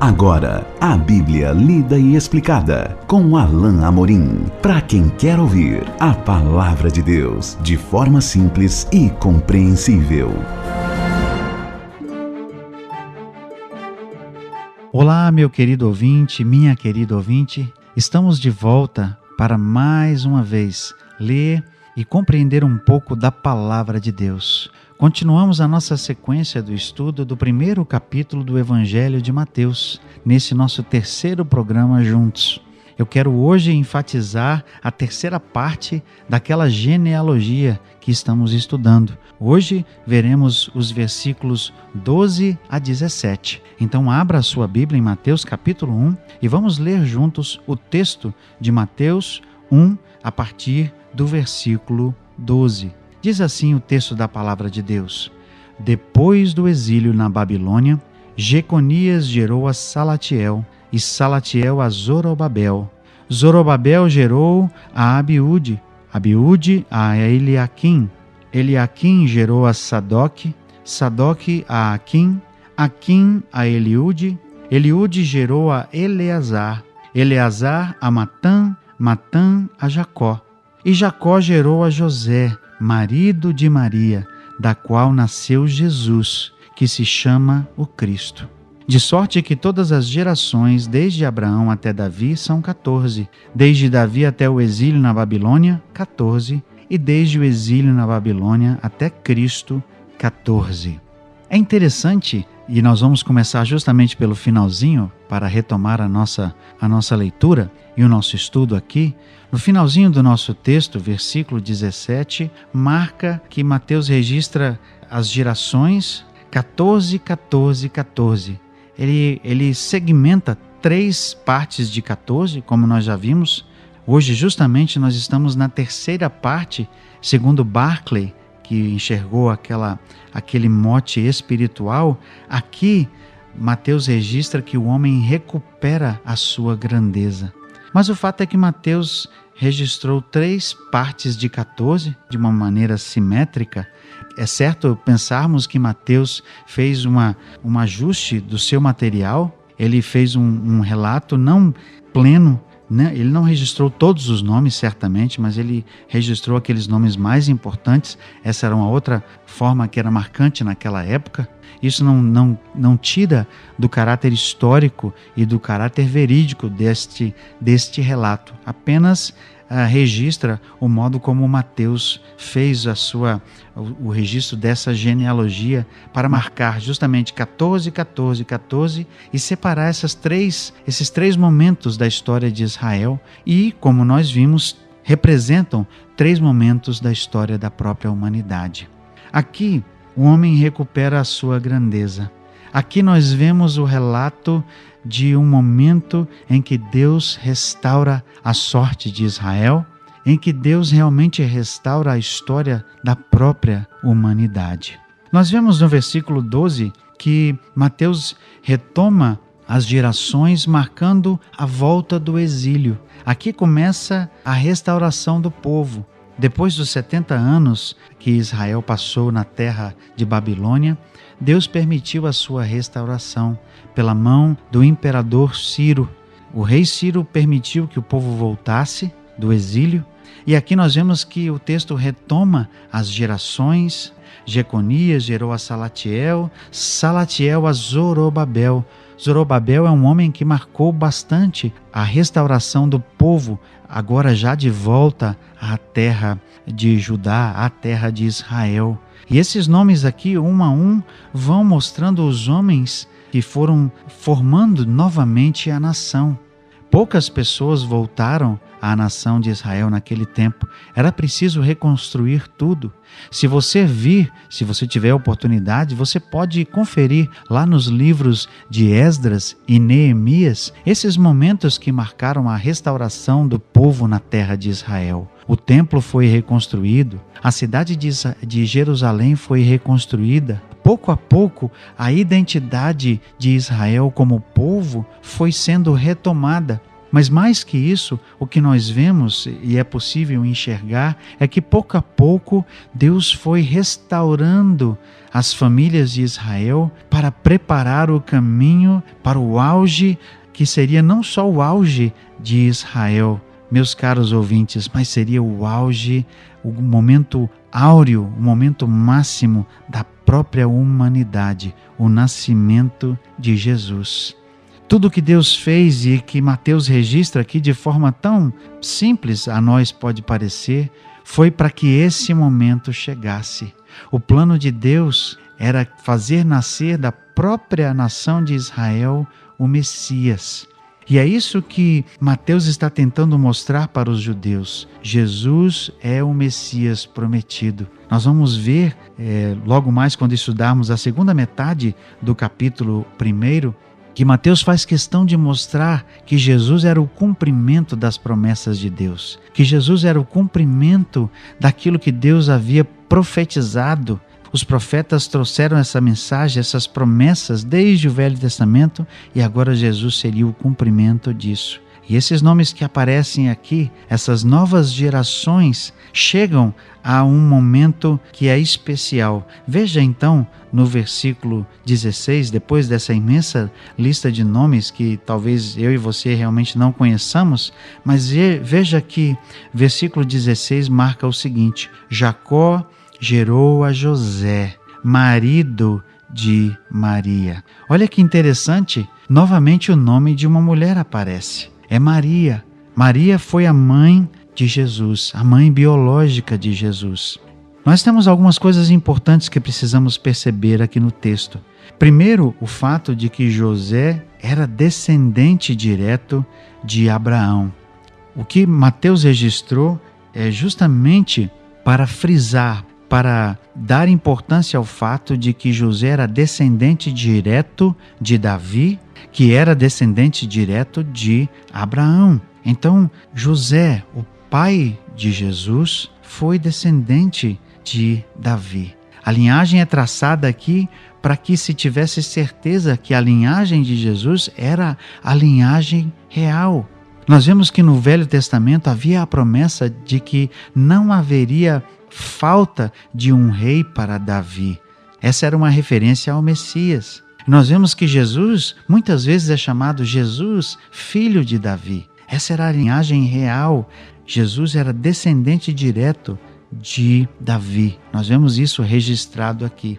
Agora, a Bíblia lida e explicada com Alain Amorim. Para quem quer ouvir a Palavra de Deus de forma simples e compreensível. Olá, meu querido ouvinte, minha querida ouvinte. Estamos de volta para mais uma vez ler e compreender um pouco da Palavra de Deus. Continuamos a nossa sequência do estudo do primeiro capítulo do Evangelho de Mateus, nesse nosso terceiro programa juntos. Eu quero hoje enfatizar a terceira parte daquela genealogia que estamos estudando. Hoje veremos os versículos 12 a 17. Então abra a sua Bíblia em Mateus capítulo 1 e vamos ler juntos o texto de Mateus 1 a partir do versículo 12. Diz assim o texto da Palavra de Deus: Depois do exílio na Babilônia, Jeconias gerou a Salatiel, e Salatiel a Zorobabel. Zorobabel gerou a Abiúde, Abiúde a Eliaquim. Eliaquim gerou a Sadoque, Sadoque a Aquim, Aquim a Eliúde, Eliúde gerou a Eleazar, Eleazar a Matã, Matã a Jacó. E Jacó gerou a José, marido de Maria, da qual nasceu Jesus, que se chama o Cristo. De sorte que todas as gerações, desde Abraão até Davi, são 14, desde Davi até o exílio na Babilônia, 14, e desde o exílio na Babilônia até Cristo, 14. É interessante, e nós vamos começar justamente pelo finalzinho, para retomar a nossa leitura e o nosso estudo aqui. No finalzinho do nosso texto, versículo 17, marca que Mateus registra as gerações 14, 14, 14. Ele segmenta 3 partes de 14, como nós já vimos. Hoje, justamente, nós estamos na terceira parte, segundo Barclay, que enxergou aquele mote espiritual. Aqui, Mateus registra que o homem recupera a sua grandeza. Mas o fato é que Mateus registrou 3 partes de 14 de uma maneira simétrica. É certo pensarmos que Mateus fez um ajuste do seu material, ele fez um relato não pleno, né? Ele não registrou todos os nomes, certamente, mas ele registrou aqueles nomes mais importantes. Essa era uma outra forma que era marcante naquela época. Isso não tira do caráter histórico e do caráter verídico deste relato. Apenas registra o modo como Mateus fez o registro dessa genealogia para marcar justamente 14, 14, 14 e separar esses três momentos da história de Israel e, como nós vimos, representam 3 momentos da história da própria humanidade. Aqui, o homem recupera a sua grandeza. Aqui nós vemos o relato de um momento em que Deus restaura a sorte de Israel, em que Deus realmente restaura a história da própria humanidade. Nós vemos no versículo 12 que Mateus retoma as gerações marcando a volta do exílio. Aqui começa a restauração do povo. Depois dos 70 anos que Israel passou na terra de Babilônia, Deus permitiu a sua restauração pela mão do imperador Ciro. O rei Ciro permitiu que o povo voltasse do exílio. E aqui nós vemos que o texto retoma as gerações. Jeconias gerou a Salatiel, Salatiel a Zorobabel. Zorobabel é um homem que marcou bastante a restauração do povo, agora já de volta à terra de Judá, à terra de Israel. E esses nomes aqui, um a um, vão mostrando os homens que foram formando novamente a nação. Poucas pessoas voltaram à nação de Israel naquele tempo. Era preciso reconstruir tudo. Se você tiver oportunidade, você pode conferir lá nos livros de Esdras e Neemias esses momentos que marcaram a restauração do povo na terra de Israel. O templo foi reconstruído, a cidade de Jerusalém foi reconstruída. Pouco a pouco, a identidade de Israel como povo foi sendo retomada. Mas mais que isso, o que nós vemos e é possível enxergar é que pouco a pouco Deus foi restaurando as famílias de Israel para preparar o caminho para o auge, que seria não só o auge de Israel, meus caros ouvintes, mas seria o auge, o momento áureo, o momento máximo da própria humanidade, o nascimento de Jesus. Tudo que Deus fez e que Mateus registra aqui de forma tão simples, a nós pode parecer, foi para que esse momento chegasse. O plano de Deus era fazer nascer da própria nação de Israel o Messias. E é isso que Mateus está tentando mostrar para os judeus. Jesus é o Messias prometido. Nós vamos ver, logo mais quando estudarmos a segunda metade do capítulo 1, que Mateus faz questão de mostrar que Jesus era o cumprimento das promessas de Deus, que Jesus era o cumprimento daquilo que Deus havia profetizado. Os profetas trouxeram essa mensagem, essas promessas desde o Velho Testamento, e agora Jesus seria o cumprimento disso. E esses nomes que aparecem aqui, essas novas gerações, chegam a um momento que é especial. Veja então no versículo 16, depois dessa imensa lista de nomes que talvez eu e você realmente não conheçamos, mas veja que versículo 16 marca o seguinte: Jacó gerou a José, marido de Maria. Olha que interessante, novamente o nome de uma mulher aparece. É Maria. Maria foi a mãe de Jesus, a mãe biológica de Jesus. Nós temos algumas coisas importantes que precisamos perceber aqui no texto. Primeiro, o fato de que José era descendente direto de Abraão. O que Mateus registrou é justamente para frisar, para dar importância ao fato de que José era descendente direto de Davi, que era descendente direto de Abraão. Então, José, o pai de Jesus, foi descendente de Davi. A linhagem é traçada aqui para que se tivesse certeza que a linhagem de Jesus era a linhagem real. Nós vemos que no Velho Testamento havia a promessa de que não haveria falta de um rei para Davi. Essa era uma referência ao Messias. Nós vemos que Jesus muitas vezes é chamado Jesus, filho de Davi. Essa era a linhagem real. Jesus era descendente direto de Davi. Nós vemos isso registrado aqui.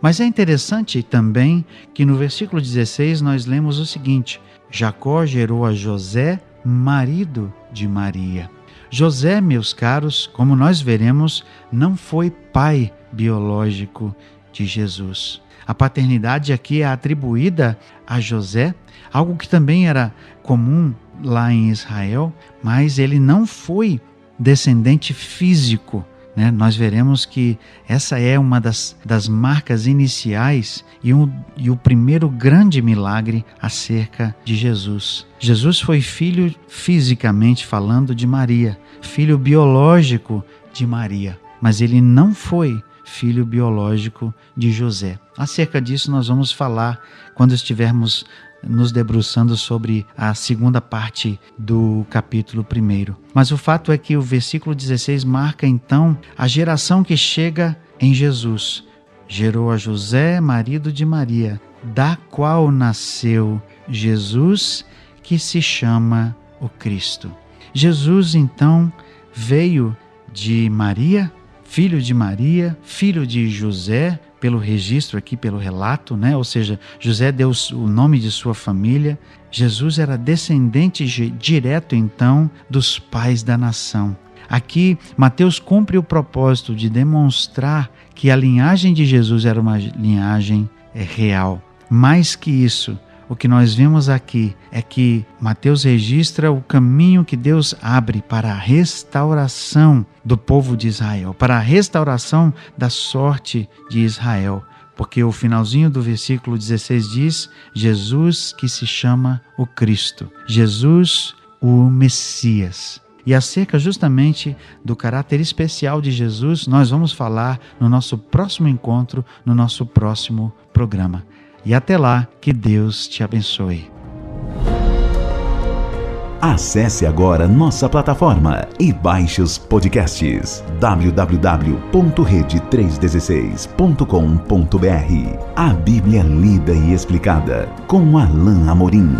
Mas é interessante também que no versículo 16 nós lemos o seguinte: Jacó gerou a José, marido de Maria. José, meus caros, como nós veremos, não foi pai biológico de Jesus. A paternidade aqui é atribuída a José, algo que também era comum lá em Israel, mas ele não foi descendente físico, né? Nós veremos que essa é uma das marcas iniciais e o primeiro grande milagre acerca de Jesus. Jesus foi filho, fisicamente falando, de Maria, filho biológico de Maria, mas ele não foi filho biológico de José. Acerca disso nós vamos falar quando estivermos nos debruçando sobre a segunda parte do capítulo 1. Mas o fato é que o versículo 16 marca então a geração que chega em Jesus. Gerou a José, marido de Maria, da qual nasceu Jesus, que se chama o Cristo. Jesus então veio de Maria, filho de José, pelo registro aqui, pelo relato, né? Ou seja, José deu o nome de sua família. Jesus era descendente direto, então, dos pais da nação. Aqui, Mateus cumpre o propósito de demonstrar que a linhagem de Jesus era uma linhagem real. Mais que isso, o que nós vemos aqui é que Mateus registra o caminho que Deus abre para a restauração do povo de Israel, para a restauração da sorte de Israel. Porque o finalzinho do versículo 16 diz: Jesus, que se chama o Cristo, Jesus, o Messias. E acerca justamente do caráter especial de Jesus, nós vamos falar no nosso próximo encontro, no nosso próximo programa. E até lá, que Deus te abençoe. Acesse agora nossa plataforma e baixe os podcasts www.rede316.com.br. A Bíblia lida e explicada com Alain Amorim.